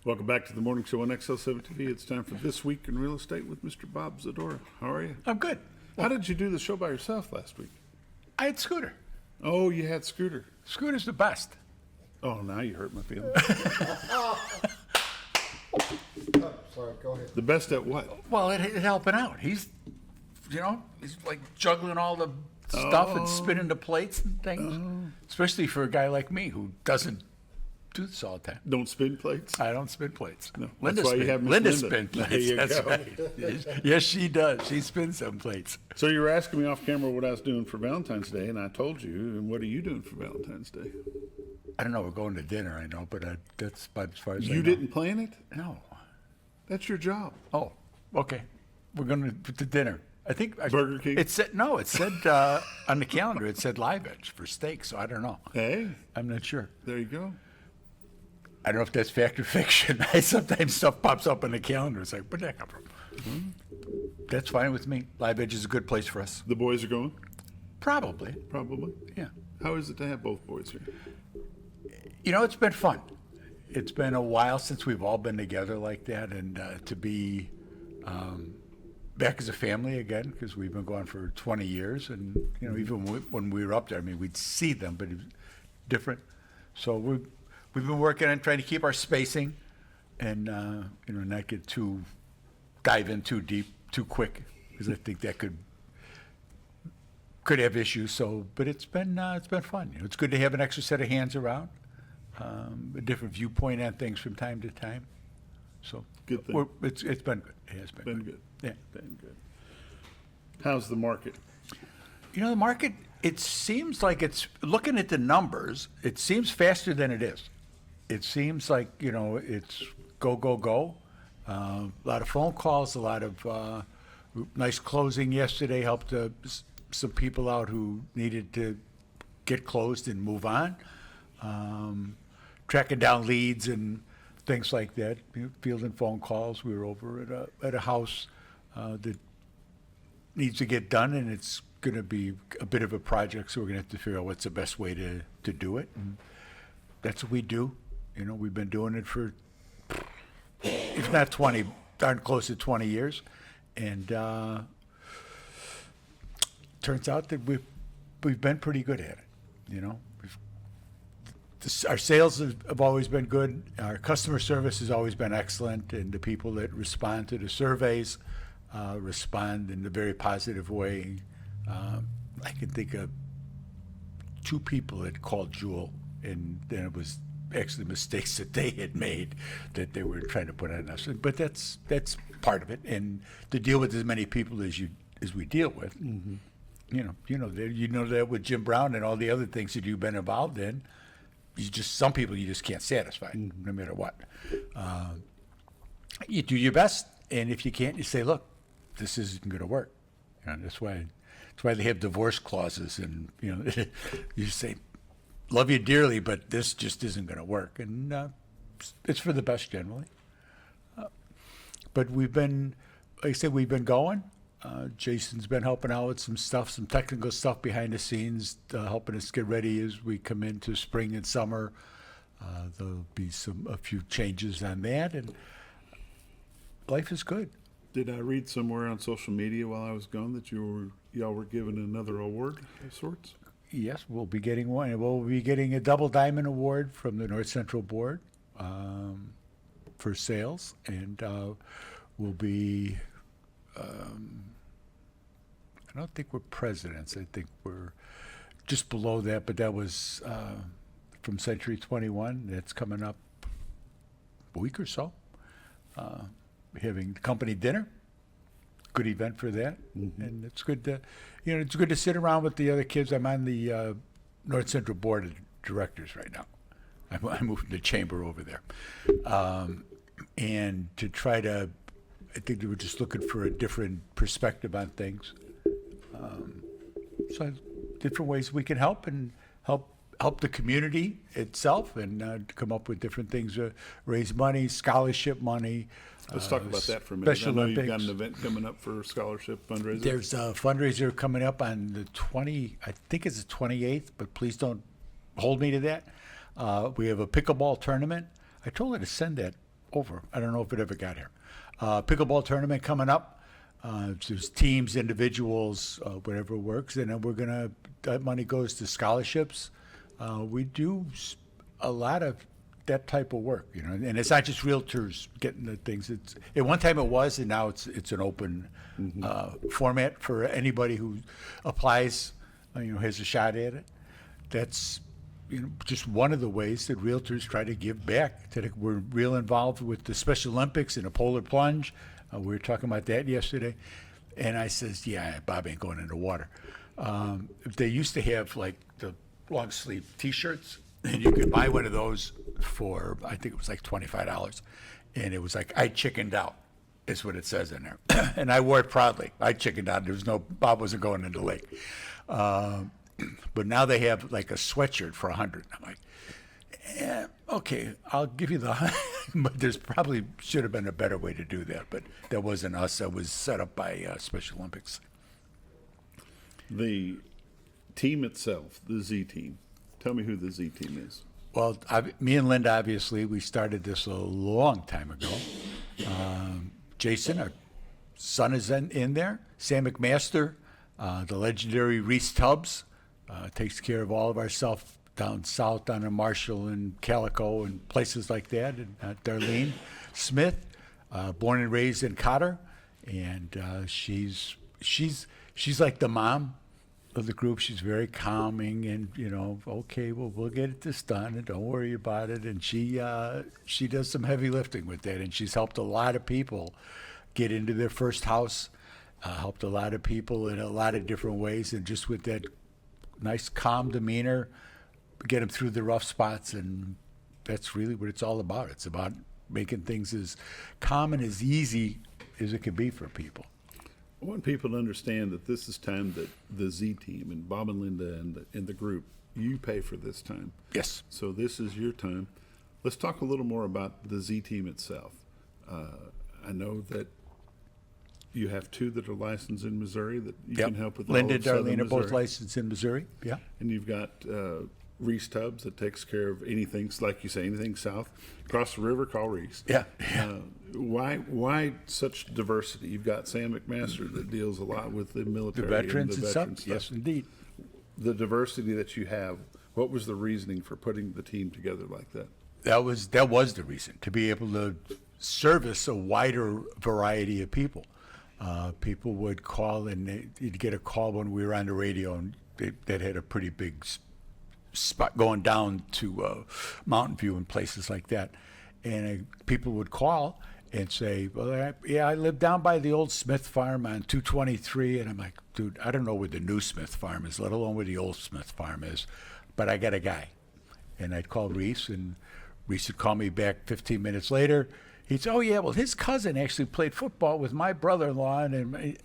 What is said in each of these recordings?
Welcome back to the morning show on XL7 TV. It's time for This Week in Real Estate with Mr. Bob Zadora. How are you? I'm good. How did you do the show by yourself last week? I had Scooter. Oh, you had Scooter. Scooter's the best. Oh, now you hurt my feelings. Sorry, go ahead. The best at what? Well, it's helping out. He's like juggling all the stuff and spinning the plates and things. Especially for a guy like me who doesn't do this all the time. Don't spin plates? I don't spin plates. No, Linda that's why you have Miss Linda Linda. spin There plates. you That's go. right. Yes, she does. She spins some plates. So you were asking me off camera what I was doing for Valentine's Day, and I told you. And what are you doing for Valentine's Day? I don't know. We're going to dinner, I know, but that's about as far as I You know. didn't plan it? No. That's your job. Oh, okay. We're going to dinner. I think Burger King? It said on the calendar. It said Live Edge for steak. So I don't know. Hey, I'm not sure. there you go. I don't know if that's fact or fiction. Sometimes stuff pops up on the calendar. It's like, where'd that come from? That's fine with me. Live Edge is a good place for us. The boys are going? Probably. Probably. Yeah. How is it to have both boys here? It's been fun. It's been a while since we've all been together like that, and to be back as a family again, because we've been gone for 20 years, and even when we were up there, I mean, we'd see them, but it was different. So we've been working on trying to keep our spacing, and not dive in too deep too quick, because I think that could have issues. So, but it's been fun. It's good to have an extra set of hands around. A different viewpoint on things from time to time. So Good thing. it's been good. It has been Been good. good. Yeah. Been good. How's the market? The market, it seems like it's, looking at the numbers, it seems faster than it is. It seems like, it's go, go, go. A lot of phone calls, a lot of nice closing yesterday, helped some people out who needed to get closed and move on. Tracking down leads and things like that, fielding phone calls. We were over at a house that needs to get done, and it's going to be a bit of a project, so we're going to have to figure out what's the best way to do it. And that's what we do. We've been doing it for, if not 20, darn close to 20 years. And turns out that we've been pretty good at it, Our sales have always been good. Our customer service has always been excellent, and the people that respond to the surveys respond in a very positive way. I can think of 2 people that called Jewel, and then it was actually mistakes that they had made that they were trying to put on us. But that's part of it, and to deal with as many people as we deal with. Mm-hmm. You know that with Jim Brown and all the other things that you've been involved in. Some people you just can't satisfy, no matter what. You do your best, and if you can't, you say, "Look, this isn't going to work." That's why they have divorce clauses, and you say, "Love you dearly, but this just isn't going to work," and it's for the best generally. But we've been, like I said, we've been going. Jason's been helping out with some stuff, some technical stuff behind the scenes, helping us get ready as we come into spring and summer. There'll be a few changes on that, and life is good. Did I read somewhere on social media while I was gone that y'all were given another award of sorts? Yes, we'll be getting one. We'll be getting a Double Diamond Award from the North Central Board for sales, and we'll be. I don't think we're presidents. I think we're just below that, but that was from Century 21. That's coming up a week or so. Having company dinner, good event for that, and it's good to sit around with the other kids. I'm on the North Central Board of Directors right now. I moved the chamber over there, and to try to. I think they were just looking for a different perspective on things. So different ways we can help and help the community itself, and come up with different things, raise money, scholarship money. Let's talk about that for a minute. Special I know you've got Olympics. an event coming up for scholarship fundraiser. There's a fundraiser coming up on the I think it's the 28th, but please don't hold me to that. We have a pickleball tournament. I told her to send that over. I don't know if it ever got here. Pickleball tournament coming up. There's teams, individuals, whatever works, and then that money goes to scholarships. We do a lot of that type of work, and it's not just realtors getting the things. At one time it was, and now it's an open format for anybody who applies, has a shot at it. That's just one of the ways that realtors try to give back. We're real involved with the Special Olympics and the polar plunge. We were talking about that yesterday, and I says, "Yeah, Bob ain't going in the water." They used to have like the long sleeve T-shirts, and you could buy one of those for, I think it was like $25, and it was like, "I chickened out," is what it says in there, and I wore it proudly. I chickened out. Bob wasn't going in the lake. But now they have like a sweatshirt for $100. I'm like, yeah, okay, I'll give you the. But there's probably should have been a better way to do that. But that wasn't us. That was set up by Special Olympics. The team itself, the Z team. Tell me who the Z team is. Well, me and Linda, obviously, we started this a long time ago. Jason, our son, is in there. Sam McMaster, the legendary Reese Tubbs, takes care of all of our stuff down south on the Marshall and Calico and places like that. And Darlene Smith, born and raised in Cotter, and she's like the mom of the group. She's very calming, and okay, well, we'll get this done, and don't worry about it. And she does some heavy lifting with that, and she's helped a lot of people get into their first house. Helped a lot of people in a lot of different ways, and just with that nice, calm demeanor, get them through the rough spots, and that's really what it's all about. It's about making things as calm and as easy as it can be for people. I want people to understand that this is time that the Z team and Bob and Linda and the group, you pay for this time. Yes. So this is your time. Let's talk a little more about the Z team itself. I know that you have two that are licensed in Missouri that you Yep. can help with. Linda all and of Southern Darlene are both Missouri. licensed in Missouri. Yeah. And you've got Reese Tubbs that takes care of anything, like you say, anything south. Across the river, call Reese. Yeah. Why such diversity? You've got Sam McMaster that deals a lot with the The military veterans and and the stuff. veteran stuff. Yes, indeed. The diversity that you have, what was the reasoning for putting the team together like that? That was the reason, to be able to service a wider variety of people. People would call, and you'd get a call when we were on the radio, and that had a pretty big spot going down to Mountain View and places like that. And people would call and say, "Well, I live down by the old Smith Farm on 223." And I'm like, "Dude, I don't know where the new Smith Farm is, let alone where the old Smith Farm is, but I got a guy." And I'd call Reese, and Reese would call me back 15 minutes later. He'd say, "Oh, yeah, well, his cousin actually played football with my brother-in-law," and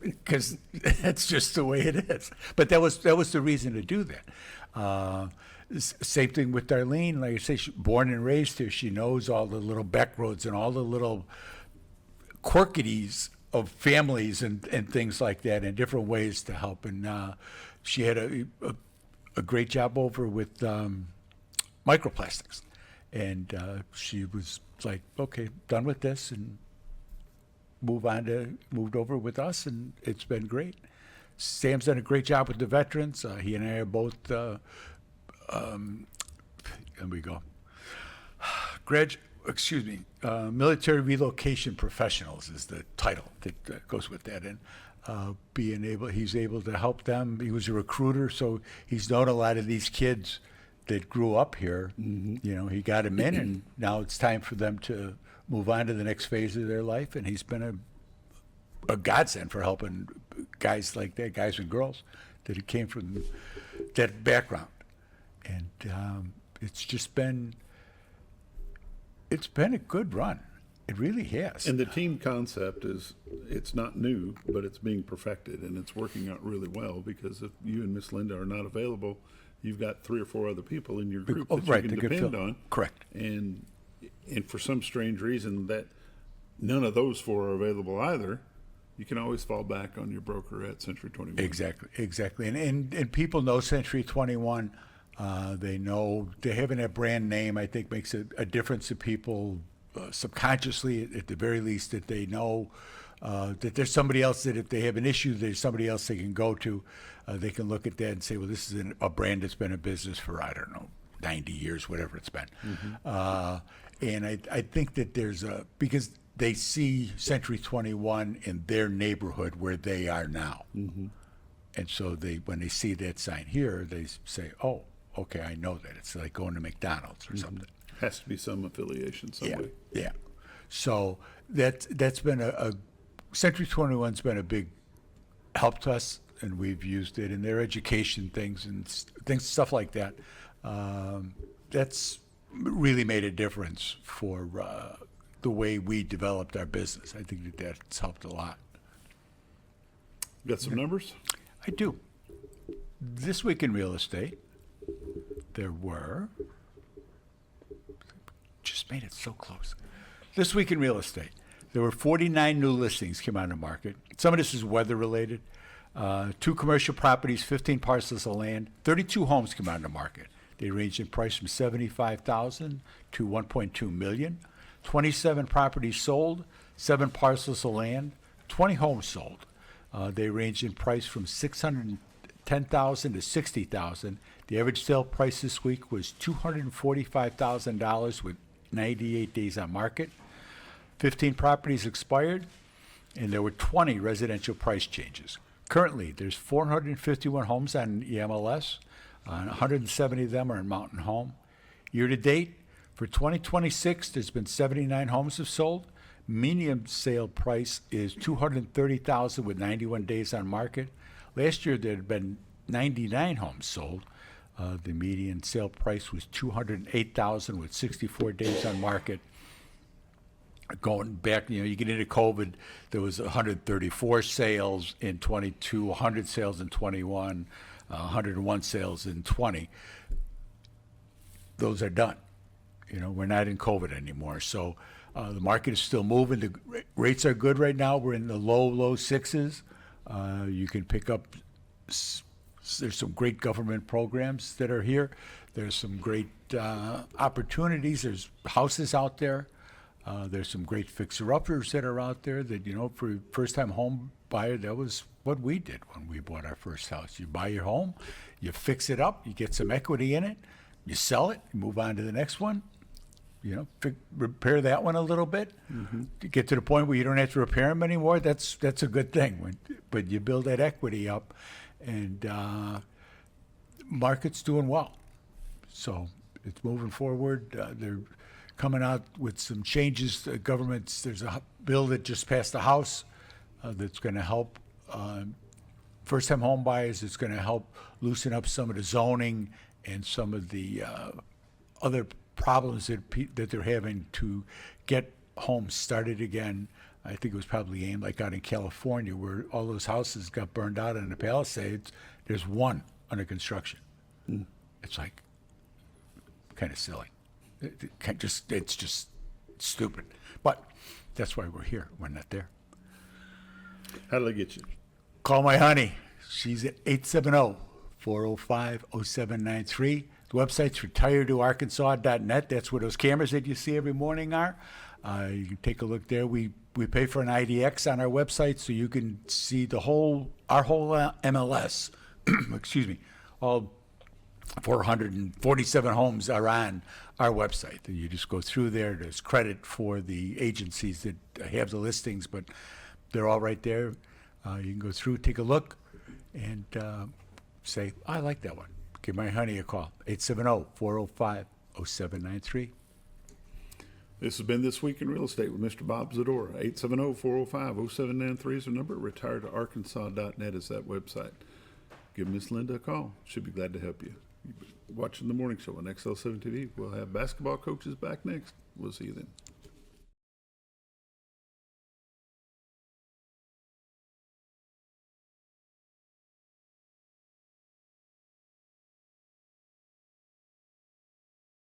because that's just the way it is. But that was the reason to do that. Same thing with Darlene. Like I say, she's born and raised here. She knows all the little back roads and all the little quirkities of families and things like that, and different ways to help. And she had a great job over with microplastics. And she was like, "Okay, done with this," and moved over with us, and it's been great. Sam's done a great job with the veterans. He and I are both, there we go. Military relocation professionals is the title that goes with that. And he's able to help them. He was a recruiter, so he's known a lot of these kids that grew up here. Mm-hmm. He got them in, and now it's time for them to move on to the next phase of their life. And he's been a godsend for helping guys like that, guys and girls that came from that background. And it's been a good run. It really has. And the team concept it's not new, but it's being perfected, and it's working out really well, because if you and Miss Linda are not available, you've got 3 or 4 other people in your group that you can depend on. Correct. And for some strange reason that none of those 4 are available either, you can always fall back on your broker at Century 21. Exactly. And people know Century 21. They know having that brand name, I think, makes a difference to people subconsciously, at the very least, that they know that there's somebody else that if they have an issue, there's somebody else they can go to. They can look at that and say, well, this is a brand that's been in business for, I don't know, 90 years, whatever it's been. And I think that because they see Century 21 in their neighborhood where they are now. And so when they see that sign here, they say, oh, okay, I know that. It's like going to McDonald's or something. Has to be some affiliation some way. Yeah. So that's been Century 21's been a big help to us, and we've used it in their education things and stuff like that. That's really made a difference for the way we developed our business. I think that's helped a lot. Got some numbers? I do. This week in real estate, there were, just made it so close. This week in real estate, there were 49 new listings came on the market. Some of this is weather related. 2 commercial properties, 15 parcels of land, 32 homes came on the market. They range in price from $75,000 to $1.2 million. 27 properties sold, 7 parcels of land, 20 homes sold. They range in price from $610,000 to $60,000. The average sale price this week was $245,000 with 98 days on market. 15 properties expired, and there were 20 residential price changes. Currently, there's 451 homes on the MLS. 170 of them are in Mountain Home. Year to date, for 2026, there's been 79 homes have sold. Median sale price is $230,000 with 91 days on market. Last year, there had been 99 homes sold. The median sale price was $208,000 with 64 days on market. Going back, you get into COVID, there was 134 sales in 22, 100 sales in 21, 101 sales in 20. Those are done. We're not in COVID anymore. So the market is still moving. The rates are good right now. We're in the low sixes. You can pick up, there's some great government programs that are here. There's some great opportunities. There's houses out there. There's some great fixer-uppers that are out there that, for a first-time home buyer, that was what we did when we bought our first house. You buy your home, you fix it up, you get some equity in it, you sell it, you move on to the next one, repair that one a little bit, to get to the point where you don't have to repair them anymore. That's a good thing. But you build that equity up, and market's doing well. So it's moving forward. They're coming out with some changes. There's a bill that just passed the House that's going to help first-time home buyers. It's going to help loosen up some of the zoning and some of the other problems that they're having to get homes started again. I think it was probably aimed like out in California where all those houses got burned out in the Palisades. There's one under construction. It's like kind of silly. It's just stupid. But that's why we're here. We're not there. How do they get you? Call my honey. She's at 870-405-0793. The website's retiredtoarkansas.net. That's where those cameras that you see every morning are. You can take a look there. We pay for an IDX on our website so you can see our whole MLS. Excuse me. All 447 homes are on our website. You just go through there. There's credit for the agencies that have the listings, but they're all right there. You can go through, take a look, and say, I like that one. Give my honey a call, 870-405-0793. This has been This Week in Real Estate with Mr. Bob Zadora. 870-405-0793 is the number. Retiredtoarkansas.net is that website. Give Miss Linda a call. She'll be glad to help you. You're watching the morning show on XL7 TV. We'll have basketball coaches back next. We'll see you then.